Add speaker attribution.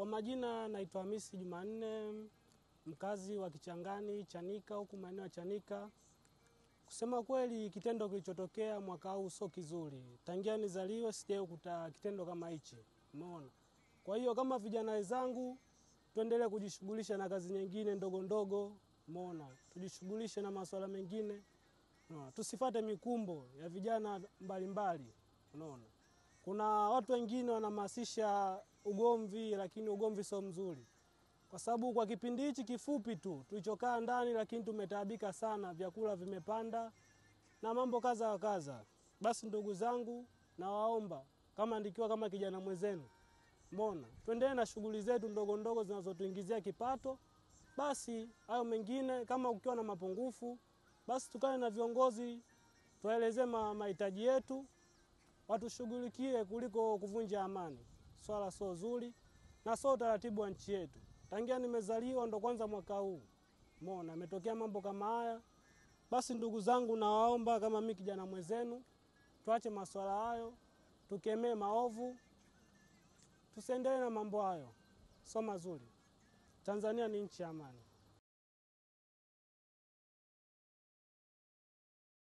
Speaker 1: Kwa majina naitwa Hamisi Jumanne, mkazi wa Kichangani, Chanika, huku maeneo ya Chanika. Kusema kweli kitendo kilichotokea mwaka huu sio kizuri. Tangia nizaliwe sijawahi kukuta kitendo kama hichi. Umeona? Kwa hiyo kama vijana wenzangu tuendelee kujishughulisha na kazi nyingine ndogo ndogo, umeona? Tujishughulishe na masuala mengine. Unaona? Tusifuate mikumbo ya vijana mbalimbali, unaona? Kuna watu wengine wanahamasisha ugomvi, lakini ugomvi sio mzuri. Kwa sababu kwa kipindi hichi kifupi tu tulichokaa ndani, lakini tumetaabika sana, vyakula vimepanda na mambo kaza wa kaza. Basi ndugu zangu, nawaomba kama ndikiwa kama kijana mwenzenu, mbona tuendelee na shughuli zetu ndogo ndogo zinazotuingizia kipato. Basi hayo mengine kama ukiwa na mapungufu, basi tukane na viongozi tuelezee mahitaji yetu, watushughulikie kuliko kuvunja amani. Swala sio zuri na sio taratibu wa nchi yetu. Tangia nimezaliwa ndo kwanza mwaka huu, umeona umetokea mambo kama haya. Basi ndugu zangu, nawaomba kama mimi kijana mwenzenu, tuache masuala hayo, tukemee maovu, tusiendelee na mambo hayo. Sio mazuri. Tanzania ni nchi ya amani.